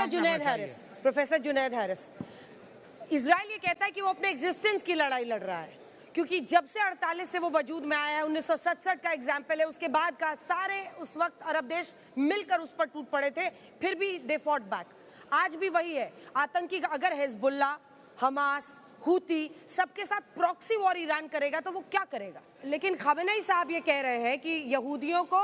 Professor Junaid Harris, Israel ये कहता है कि वो अपने एग्जिस्टेंस की लड़ाई लड़ रहा है, क्योंकि जब से 48 से वो वजूद में आया है, 1967 का एग्जाम्पल है, उसके बाद का सारे उस वक्त अरब देश मिलकर उस पर टूट पड़े थे, फिर भी दे फॉट बैक। आज भी वही है, आतंकी अगर हिजबुल्ला, हमास, हूती सबके साथ प्रॉक्सी वॉर ईरान करेगा तो वो क्या करेगा। लेकिन खामेनेई साहब ये कह रहे हैं कि यहूदियों को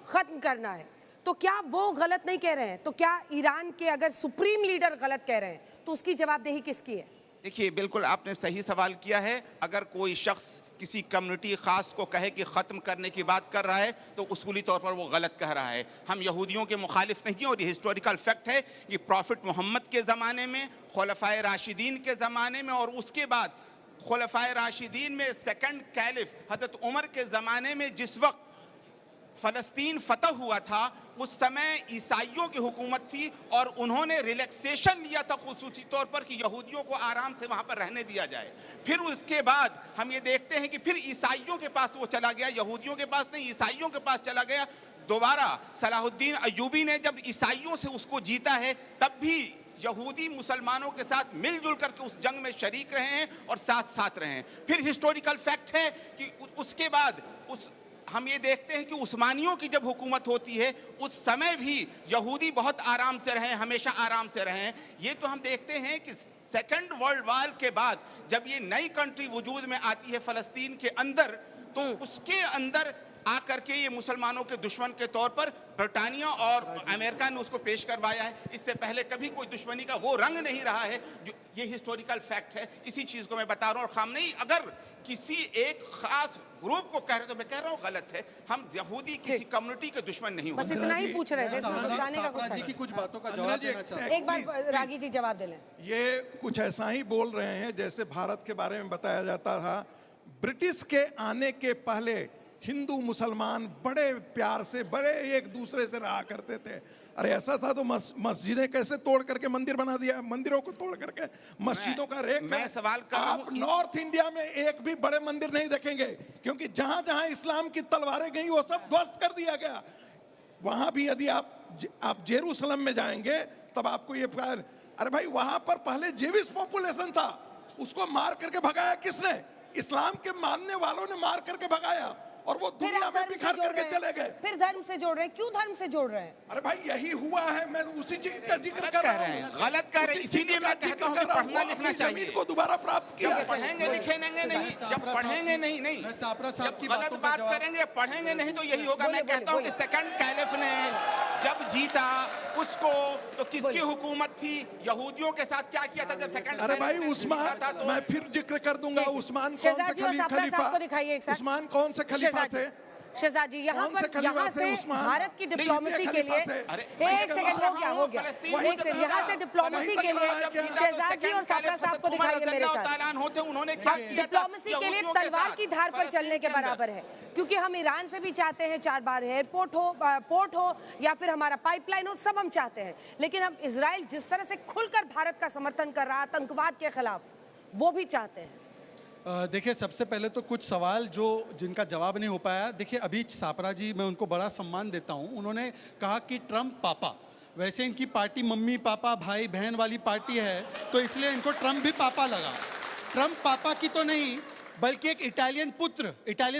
खत्म करना है, तो क्या वो गलत नहीं कह रहे हैं? तो क्या ईरान के अगर सुप्रीम लीडर गलत कह रहे हैं तो उसकी जवाबदेही किसकी है? देखिए, बिल्कुल आपने सही सवाल किया है। अगर कोई शख्स किसी कम्युनिटी ख़ास को कहे कि ख़त्म करने की बात कर रहा है तो उसूली तौर पर वो गलत कह रहा है। हम यहूदियों के मुखालिफ नहीं हैं, और ये हिस्टोरिकल फैक्ट है कि प्रॉफिट मोहम्मद के ज़माने में, खुलफाए राशिदीन के ज़माने में, और उसके बाद खुलफाए राशिदीन में सेकंड कैलिफ हज़रत उमर के ज़माने में जिस वक्त फ़लस्तीन फतह हुआ था, उस समय ईसाइयों की हुकूमत थी और उन्होंने रिलैक्सेशन लिया था खुसूसी तौर पर कि यहूदियों को आराम से वहाँ पर रहने दिया जाए। फिर उसके बाद हम ये देखते हैं कि फिर ईसाइयों के पास वो चला गया, यहूदियों के पास नहीं, ईसाइयों के पास चला गया। दोबारा सलाहुद्दीन अय्यूबी ने जब ईसाइयों से उसको जीता है, तब भी यहूदी मुसलमानों के साथ मिलजुल करके उस जंग में शरीक रहे हैं और साथ साथ रहे हैं। फिर हिस्टोरिकल फैक्ट है कि उसके बाद हम ये देखते हैं कि उस्मानियों की जब हुकूमत होती है उस समय भी यहूदी बहुत आराम से रहे, हमेशा आराम से रहे। ये तो हम देखते हैं कि सेकंड वर्ल्ड वॉर के बाद जब ये नई कंट्री वजूद में आती है फ़लस्तीन के अंदर, तो उसके अंदर आकर के ये मुसलमानों के दुश्मन के तौर पर ब्रिटानिया और अमेरिका ने उसको पेश करवाया है। इससे पहले कभी कोई दुश्मनी का वो रंग नहीं रहा है। ये हिस्टोरिकल फैक्ट है, इसी चीज़ को मैं बता रहा हूँ। और खामनेई अगर किसी एक खास ग्रुप को कह रहे तो मैं कह रहा हूँ गलत है। हम यहूदी किसी कम्युनिटी के दुश्मन नहीं होते। बस इतना ही पूछ रहे थे, जी की कुछ बातों का जवाब देना चाहते। एक बार रागी जी जवाब दे लें। ये कुछ ऐसा ही बोल रहे हैं जैसे भारत के बारे में बताया जाता था, ब्रिटिश के आने के पहले हिंदू मुसलमान बड़े प्यार से, बड़े एक दूसरे से रहा करते थे। अरे ऐसा था तो मस्जिदें कैसे तोड़ करके मंदिर बना दिया, मंदिरों को तोड़ करके मस्जिदों का रेक। मैं सवाल कर रहा हूं, आप नॉर्थ इंडिया में एक भी बड़े मंदिर नहीं देखेंगे, क्योंकि जहां जहां इस्लाम की तलवारें गई वो सब ध्वस्त कर दिया गया। वहां भी यदि आप जेरूसलम में जाएंगे तब आपको ये, अरे भाई वहां पर पहले जेविश पॉपुलेशन था, उसको मार करके भगाया किसने? इस्लाम के मानने वालों ने मार करके भगाया, और वो दुनिया में बिखर करके चले गए। फिर धर्म से जोड़ रहे हैं, क्यों धर्म से जोड़ रहे हैं? अरे भाई यही हुआ है, मैं उसी चीज का जिक्र कर रहा हूँ। गलत कर रहे हैं, इसीलिए मैं कहता हूँ कि पढ़ना लिखना चाहिए। को दोबारा प्राप्त किया। जब पढ़ेंगे लिखेंगे नहीं, जब पढ़ेंगे नहीं जब गलत बात करेंगे, पढ़ेंगे नहीं तो यही होगा। मैं कहता हूँ कि सेकंड कैलिफ ने जब जीता उसको, तो किसकी हुकूमत थी? यहूदियों के साथ क्या किया था जब सेकंड? अरे भाई उस्मान, मैं फिर जिक्र कर दूंगा, उस्मान कौन से खलीफा, उस्मान कौन से खलीफा थे? शहजाद जी, यहाँ से भारत की डिप्लोमेसी के लिए एक सेकंड हो गया, एक सेकंड, यहाँ से डिप्लोमेसी के लिए शहजाद जी और साकरा साहब को दिखाइए मेरे साथ। उन्होंने क्या डिप्लोमेसी के लिए तलवार की धार पर चलने के बराबर है, क्योंकि हम ईरान से भी चाहते हैं 4 बार एयरपोर्ट हो, पोर्ट हो, या फिर हमारा पाइपलाइन हो, सब हम चाहते हैं। लेकिन हम इजराइल जिस तरह से खुलकर भारत का समर्थन कर रहा है आतंकवाद के खिलाफ, वो भी चाहते हैं। देखिए, सबसे पहले तो कुछ सवाल जो जिनका जवाब नहीं हो पाया। देखिए, अभी सापरा जी, मैं उनको बड़ा सम्मान देता हूं, उन्होंने कहा कि ट्रम्प पापा, वैसे इनकी पार्टी मम्मी पापा भाई बहन वाली पार्टी है, तो इसलिए इनको ट्रम्प भी पापा लगा। ट्रम्प पापा की तो नहीं, बल्कि एक इटालियन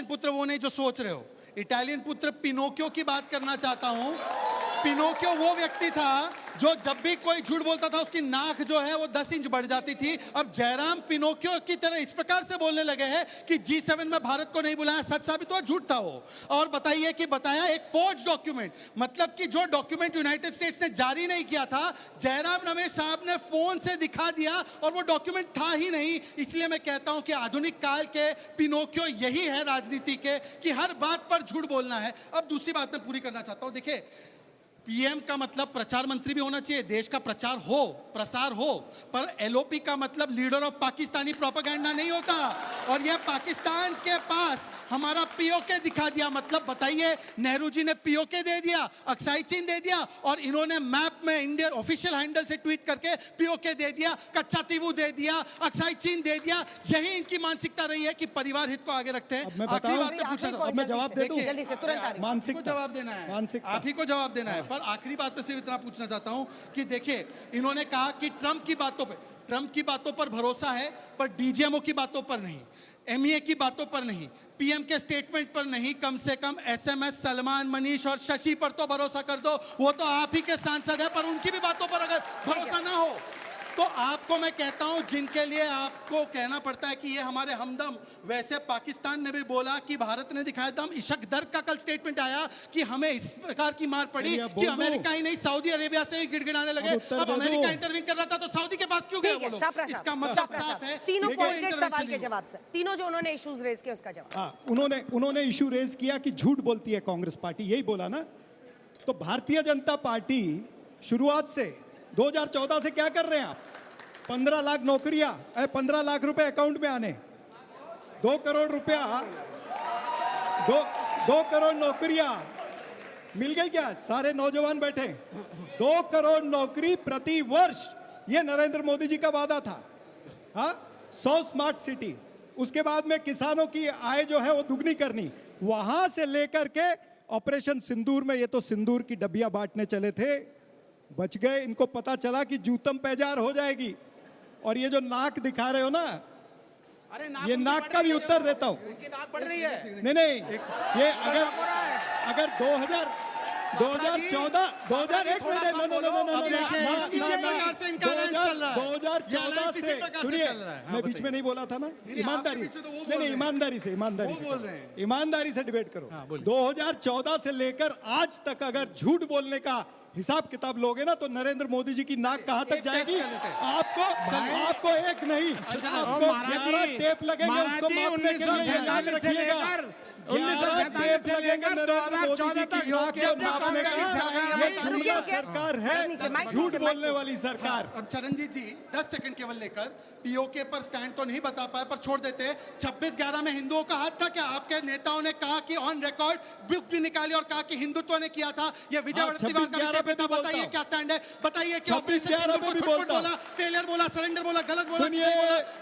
पुत्र वो नहीं जो सोच रहे हो, इटालियन पुत्र पिनोकियो की बात करना चाहता हूँ। पिनोकियो वो व्यक्ति था जो जब भी कोई झूठ बोलता था उसकी नाक जो है वो 10 इंच बढ़ जाती थी। अब जयराम पिनोकियो की तरह इस प्रकार से बोलने लगे हैं कि G7 में भारत को नहीं बुलाया, सच साबित हुआ, झूठ था वो। और बताइए कि बताया एक फोर्ज डॉक्यूमेंट, मतलब कि जो डॉक्यूमेंट यूनाइटेड स्टेट्स ने जारी नहीं किया था, जयराम रमेश साहब ने फोन से दिखा दिया और वो डॉक्यूमेंट था ही नहीं। इसलिए मैं कहता हूं कि आधुनिक काल के पिनोकियो यही है राजनीति के, कि हर बात पर झूठ बोलना है। अब दूसरी बात मैं पूरी करना चाहता हूं। देखिए, पीएम का मतलब प्रचार मंत्री भी होना चाहिए, देश का प्रचार हो, प्रसार हो, पर एलओपी का मतलब लीडर ऑफ पाकिस्तानी प्रोपेगेंडा नहीं होता। और यह पाकिस्तान के पास हमारा पीओके दिखा दिया, मतलब बताइए, नेहरू जी ने पीओके दे दिया, अक्साई चीन दे दिया, और इन्होंने मैप में इंडियन ऑफिशियल हैंडल से ट्वीट करके पीओके दे दिया, कच्चा तीवू दे दिया, अक्साई चीन दे दिया। यही इनकी मानसिकता रही है कि परिवार हित को आगे रखते हैं। मैं जवाब दे दूं, मानसिक को जवाब देना है, आप ही को जवाब देना है। पर आखिरी बात में सिर्फ इतना पूछना चाहता हूं कि देखिए, इन्होंने कहा कि ट्रंप की बातों पर भरोसा है, पर डीजीएमओ की बातों पर नहीं, एमईए की बातों पर नहीं, पीएम के स्टेटमेंट पर नहीं, कम से कम एसएमएस, सलमान, मनीष और शशि पर तो भरोसा कर दो, वो तो आप ही के सांसद है, पर उनकी भी बातों पर अगर भरोसा ना हो तो आपको मैं कहता हूं, जिनके लिए आपको कहना पड़ता है कि ये हमारे हमदम, वैसे पाकिस्तान ने भी बोला कि भारत ने दिखाया दम। इशक दर्द का कल स्टेटमेंट आया कि हमें इस प्रकार की मार पड़ी कि अमेरिका ही नहीं, सऊदी अरेबिया से ही गिड़गिड़ाने लगे। अब अमेरिका इंटरवीन कर रहा था तो सऊदी के पास क्यों गए वो लोग? इसका मतलब साफ है। तीनों पॉइंटेड सवाल के जवाब सर, तीनों जो उन्होंने इश्यूज रेज किए उसका जवाब। हाँ, उन्होंने इशू रेज किया कि झूठ बोलती है कांग्रेस पार्टी, यही बोला ना। तो भारतीय जनता पार्टी शुरुआत से 2014 से क्या कर रहे हैं आप? 15 लाख नौकरियां, 15 लाख रुपए अकाउंट में आने, 2 करोड़ रुपया, 2 करोड़ नौकरियां मिल गई क्या? सारे नौजवान बैठे, 2 करोड़ नौकरी प्रति वर्ष, ये नरेंद्र मोदी जी का वादा था। हाँ, 100 स्मार्ट सिटी, उसके बाद में किसानों की आय जो है वो दुगनी करनी, वहां से लेकर के ऑपरेशन सिंदूर में, ये तो सिंदूर की डब्बियां बांटने चले थे, बच गए। इनको पता चला कि जूतम पैजार हो जाएगी। और ये जो नाक दिखा रहे हो ना, अरे ये नाक का भी उत्तर देता हूं। नाक बढ़ रही है। नहीं, ये अगर 2014 से सुनिए, मैं बीच में नहीं बोला था ना, ईमानदारी से डिबेट करो। 2014 से लेकर आज तक अगर झूठ बोलने का हिसाब किताब लोगे ना, तो नरेंद्र मोदी जी की नाक कहां तक जाएगी? आपको एक नहीं, आपको 11 टेप लगेंगे उसको मापने के लिए, याद रखिएगा। 11 टेप लगेंगे नरेंद्र मोदी जी की नाक को मापने का। ये झूठा सरकार है, झूठ बोलने वाली सरकार। अब चरणजीत जी 10 सेकंड केवल लेकर पीओके पर स्टैंड तो नहीं बता पाए, पर छोड़ देते हैं। 26/11 में हिंदुओं का हाथ था क्या? आपके नेताओं ने कहा कि ऑन रिकॉर्ड बुक भी निकाली और कहा कि हिंदुत्व ने किया था। ये विजय वड़त्तीवार का विषय पे था। बताइए क्या स्टैंड है, बताइए कि ऑपरेशन सिंदूर को झूठ बोला, फेलियर बोला, सरेंडर बोला, गलत बोला,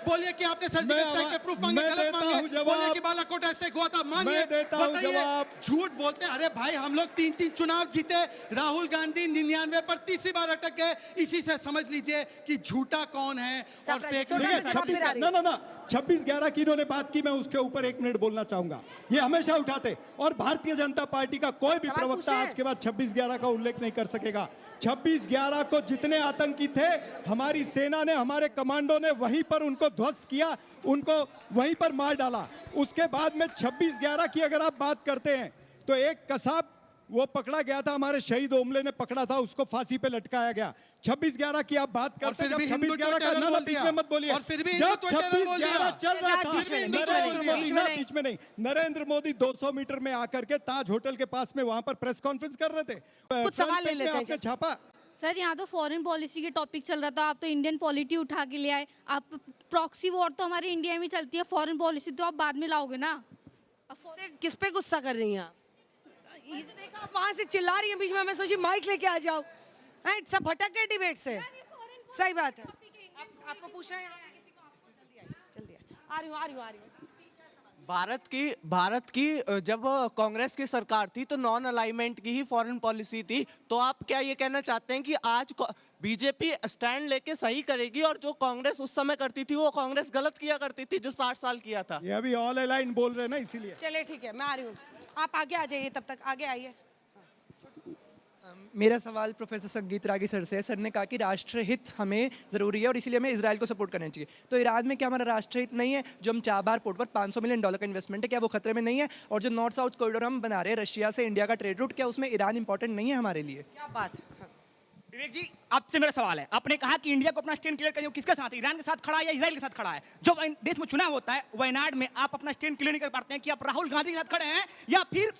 बोलिए कि आपने सर्जिकल स्ट्राइक पे प्रूफ मांगे, गलत मांगे, बोलिए कि बालाकोट ऐसे हुआ था, मानिए, बताइए। झूठ बोलते, अरे भाई हम लोग 3 चुनाव जीते, राहुल गांधी 99 पर तीसरी बार अटक गए। इसी से समझ लीजिए कि झूठा कौन है और फेक। 26/11 की इन्होंने बात की, मैं उसके ऊपर 1 मिनट बोलना चाहूंगा। ये हमेशा उठाते, और भारतीय जनता पार्टी का कोई भी प्रवक्ता आज के बाद 26/11 का उल्लेख नहीं कर सकेगा। 26/11 को जितने आतंकी थे, हमारी सेना ने, हमारे कमांडो ने वहीं पर उनको ध्वस्त किया, उनको वहीं पर मार डाला। उसके बाद में 26/11 की अगर आप बात करते हैं तो एक कसाब वो पकड़ा गया था, हमारे शहीद ओमले ने पकड़ा था, उसको फांसी पे लटकाया गया। 26/11 की आप बात करते हैं, जब 26/11 का ना बीच में मत बोलिए, और फिर भी जब 26/11 चल रहा था, बीच में नहीं, नरेंद्र मोदी 200 मीटर में आकर के ताज होटल के पास में वहां पर प्रेस कॉन्फ्रेंस कर रहे थे। कुछ सवाल ले लेते हैं। आपने छापा। सर, यहाँ तो फॉरेन पॉलिसी के टॉपिक चल रहा था, आप तो इंडियन पॉलिटी उठा के ले आए। आप प्रॉक्सी वॉर तो हमारे इंडिया में चलती है, फॉरेन पॉलिसी तो आप बाद में लाओगे ना। किस पे गुस्सा कर रही हैं आप? ये तो देखा, आप वहां से चिल्ला रही हैं बीच में, मैं सोची माइक लेके आ जाओ। सब भटक गए डिबेट से। सही बात है। आपको पूछना है किसी को? जल्दी आ रही हूँ। भारत की जब कांग्रेस की सरकार थी तो नॉन अलाइनमेंट की ही फॉरेन पॉलिसी थी। तो आप क्या ये कहना चाहते हैं कि आज बीजेपी स्टैंड लेके सही करेगी, और जो कांग्रेस उस समय करती थी वो कांग्रेस गलत किया करती थी, जो 60 साल किया था? ये अभी ऑल अलाइन बोल रहे हैं ना, इसीलिए। चलिए ठीक है, मैं आ रही हूँ, आप आगे आ जाइए, तब तक आगे आइए। मेरा सवाल प्रोफेसर संगीत रागी सर से है। सर ने कहा कि राष्ट्रहित हमें ज़रूरी है और इसीलिए हमें इजराइल को सपोर्ट करना चाहिए। तो ईरान में क्या हमारा राष्ट्रहित नहीं है? जो हम चाबार पोर्ट पर $500 मिलियन का इन्वेस्टमेंट है, क्या वो खतरे में नहीं है? और जो नॉर्थ साउथ कॉरिडोर हम बना रहे हैं रशिया से इंडिया का ट्रेड रूट, क्या उसमें ईरान इंपॉर्टेंट नहीं है हमारे लिए? क्या बात है। विवेक जी, आपसे मेरा सवाल है, आपने कहा कि इंडिया को अपना स्टैंड क्लियर करिए, किसके साथ है? ईरान के साथ खड़ा है या इजराइल के साथ खड़ा है? जो देश में चुनाव होता है वायनाड में, आप अपना स्टैंड क्लियर नहीं कर पाते हैं कि आप राहुल गांधी के साथ खड़े हैं या फिर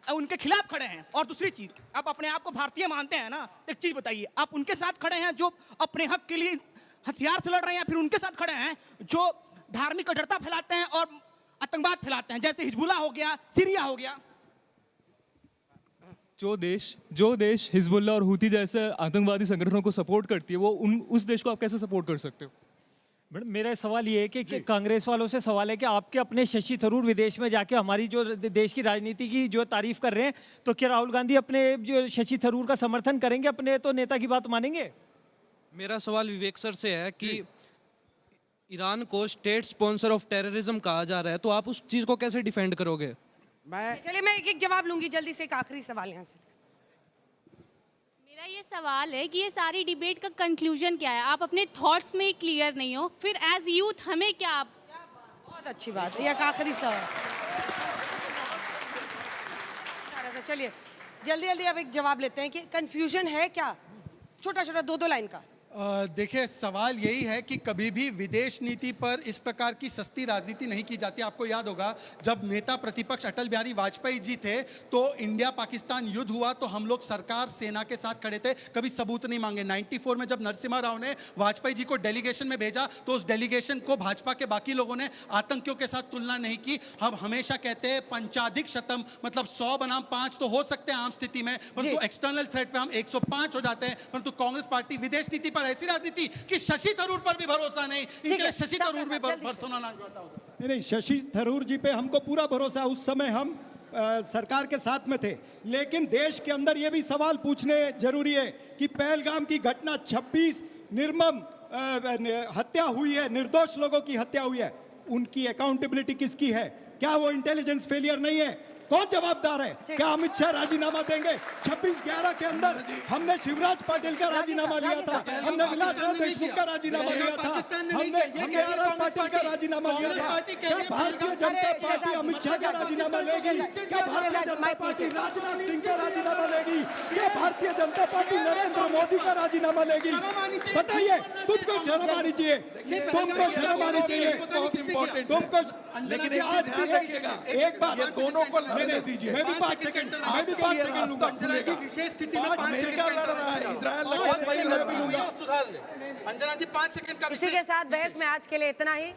उनके खिलाफ खड़े हैं? और दूसरी चीज, आप अपने आप को भारतीय मानते हैं ना, एक चीज बताइए, आप उनके साथ खड़े हैं जो अपने हक के लिए हथियार से लड़ रहे हैं, या फिर उनके साथ खड़े हैं जो धार्मिक कट्टरता फैलाते हैं और आतंकवाद फैलाते हैं, जैसे हिजबुल्लाह हो गया, सीरिया हो गया? जो देश हिजबुल्लाह और हूती जैसे आतंकवादी संगठनों को सपोर्ट करती है, वो उस देश को आप कैसे सपोर्ट कर सकते हो? मैडम मेरा सवाल ये है कि कांग्रेस वालों से सवाल है कि आपके अपने शशि थरूर विदेश में जाके हमारी जो देश की राजनीति की जो तारीफ कर रहे हैं, तो क्या राहुल गांधी अपने जो शशि थरूर का समर्थन करेंगे, अपने तो नेता की बात मानेंगे? मेरा सवाल विवेक सर से है कि ईरान को स्टेट स्पॉन्सर ऑफ टेररिज्म कहा जा रहा है, तो आप उस चीज़ को कैसे डिफेंड करोगे? चलिए मैं एक एक जवाब लूंगी जल्दी से, एक आखिरी सवाल यहाँ से। मेरा ये सवाल है कि ये सारी डिबेट का कंक्लूजन क्या है? आप अपने थॉट्स में क्लियर नहीं हो, फिर एज यूथ हमें क्या आप... बहुत अच्छी बात है, ये एक आखिरी सवाल। चलिए जल्दी जल्दी अब एक जवाब लेते हैं कि कंफ्यूजन है क्या, छोटा छोटा 2-2 लाइन का। देखिए सवाल यही है कि कभी भी विदेश नीति पर इस प्रकार की सस्ती राजनीति नहीं की जाती। आपको याद होगा जब नेता प्रतिपक्ष अटल बिहारी वाजपेयी जी थे तो इंडिया पाकिस्तान युद्ध हुआ तो हम लोग सरकार सेना के साथ खड़े थे, कभी सबूत नहीं मांगे। 94 में जब नरसिम्हा राव ने वाजपेयी जी को डेलीगेशन में भेजा तो उस डेलीगेशन को भाजपा के बाकी लोगों ने आतंकियों के साथ तुलना नहीं की। हम हमेशा कहते हैं पंचाधिक शतम, मतलब 100 बनाम 5 तो हो सकते हैं आम स्थिति में, परंतु एक्सटर्नल थ्रेट पे हम 105 हो जाते हैं। परंतु कांग्रेस पार्टी विदेश नीति पर ऐसी राजनीति कि शशि थरूर पर भी भरोसा नहीं, इनके लिए शशि थरूर भी भरोसा नहीं, शशि थरूर जी पे हमको पूरा भरोसा। उस समय हम सरकार के साथ में थे, लेकिन देश के अंदर ये भी सवाल पूछने जरूरी है कि पहलगाम की घटना 26 निर्मम हत्या हुई है, निर्दोष लोगों की हत्या हुई है, उनकी अकाउंटेबिलिटी किसकी है? क्या वो इंटेलिजेंस फेलियर नहीं है? कौन जवाबदार है? क्या अमित शाह राजीनामा देंगे? 26/11 के अंदर हमने शिवराज पाटिल का राजीनामा लिया था, हमने विलासराव देशमुख का राजीनामा लिया था, हमने आर पाटिल का राजीनामा लिया था। क्या भारतीय जनता पार्टी अमित शाह का राजीनामा लेगी? क्या भारतीय जनता पार्टी राजनाथ सिंह का राजीनामा लेगी? क्या भारतीय जनता पार्टी नरेंद्र मोदी का राजीनामा लेगी? बताइए, तुमको शर्म आनी चाहिए, तुमको शर्म आनी चाहिए, तुमको। लेकिन एक बात दोनों को लेने दीजिए, मैं भी 5 सेकंड लूंगा। विशेष स्थिति में 5 सेकंड लड़ रहा है इजराइल, अंजना जी 5 सेकंड का। इसी के साथ बहस में आज के लिए इतना ही।